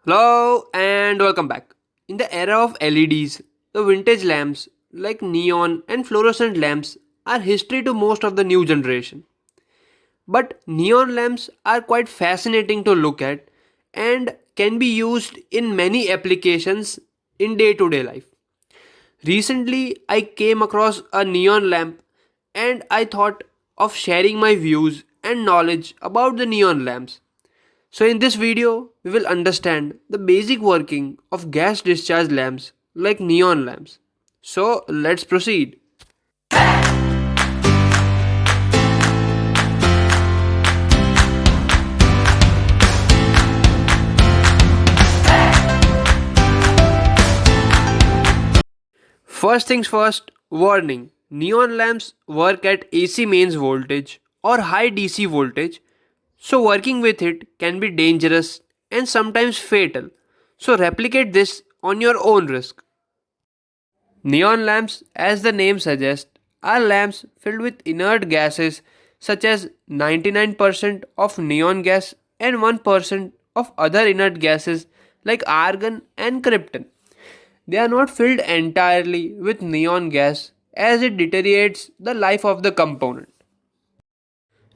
Hello and welcome back. In the era of LEDs, the vintage lamps like neon and fluorescent lamps are history to most of the new generation. But neon lamps are quite fascinating to look at and can be used in many applications in day to day life. Recently, I came across a neon lamp and I thought of sharing my views and knowledge about the neon lamps. So in this video, we will understand the basic working of gas discharge lamps like neon lamps. So let's proceed. First things first, warning. Neon lamps work at AC mains voltage or high DC voltage, so working with it can be dangerous and sometimes fatal. So replicate this on your own risk. Neon lamps, as the name suggests, are lamps filled with inert gases such as 99% of neon gas and 1% of other inert gases like argon and krypton. They are not filled entirely with neon gas as it deteriorates the life of the component.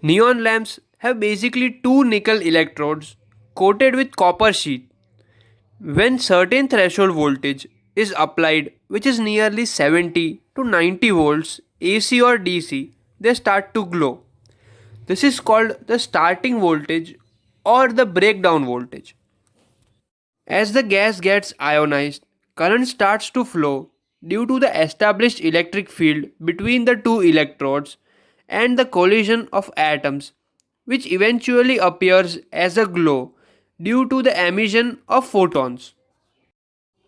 Neon lamps have basically two nickel electrodes coated with copper sheet. When certain threshold voltage is applied, which is nearly 70 to 90 volts AC or DC, they start to glow. This is called the starting voltage or the breakdown voltage. As the gas gets ionized, current starts to flow due to the established electric field between the two electrodes and the collision of atoms, which eventually appears as a glow due to the emission of photons.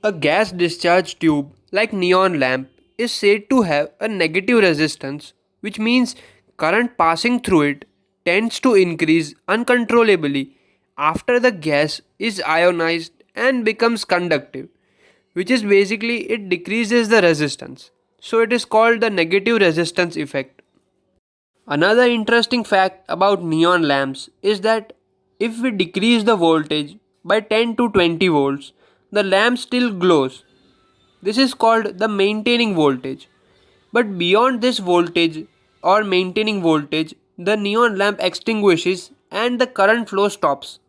A gas discharge tube like neon lamp is said to have a negative resistance, which means current passing through it tends to increase uncontrollably after the gas is ionized and becomes conductive, which is basically it decreases the resistance. So it is called the negative resistance effect. Another interesting fact about neon lamps is that if we decrease the voltage by 10 to 20 volts, the lamp still glows. This is called the maintaining voltage. But beyond this voltage or maintaining voltage, the neon lamp extinguishes and the current flow stops.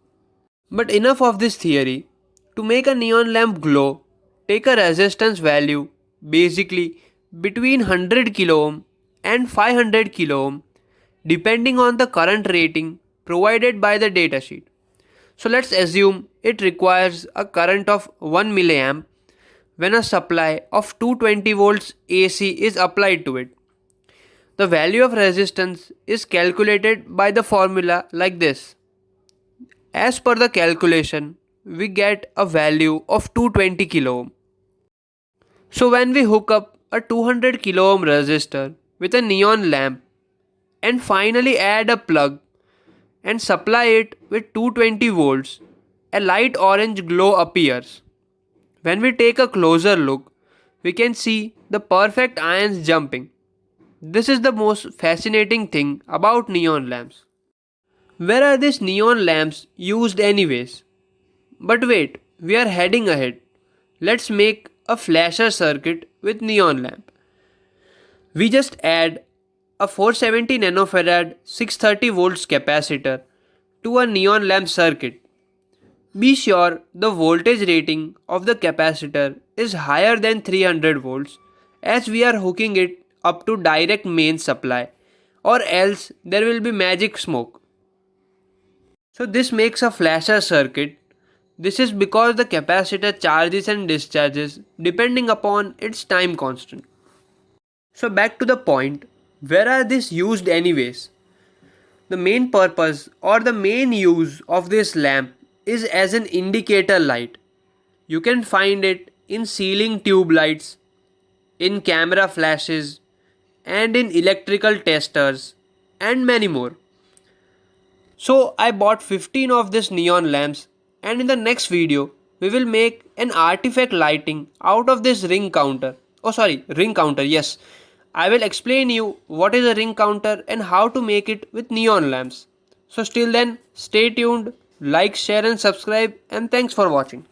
But enough of this theory. To make a neon lamp glow, take a resistance value, basically between 100 kilo ohm and 500 kilo ohm, depending on the current rating provided by the datasheet. So let's assume it requires a current of 1 milliamp when a supply of 220 volts AC is applied to it. The value of resistance is calculated by the formula like this. As per the calculation, we get a value of 220 kilo ohm. So when we hook up a 200 kilo ohm resistor with a neon lamp and finally add a plug and supply it with 220 volts, a light orange glow appears. When we take a closer look, we can see the perfect ions jumping. This is the most fascinating thing about neon lamps. Where are these neon lamps used anyways? But wait, we are heading ahead. Let's make a flasher circuit with neon lamp. We just add a 470 nanofarad 630 volts capacitor to a neon lamp circuit. Be sure the voltage rating of the capacitor is higher than 300 volts as we are hooking it up to direct main supply, or else there will be magic smoke. So this makes a flasher circuit. This is because the capacitor charges and discharges depending upon its time constant. So back to the point, where are these used anyways? The main purpose or the main use of this lamp is as an indicator light. You can find it in ceiling tube lights, in camera flashes, and in electrical testers, and many more. So I bought 15 of these neon lamps, and in the next video we will make an artifact lighting out of this ring counter. Oh sorry, ring counter, yes. I will explain you what is a ring counter and how to make it with neon lamps. So still then, stay tuned Like, share, and subscribe, and thanks for watching.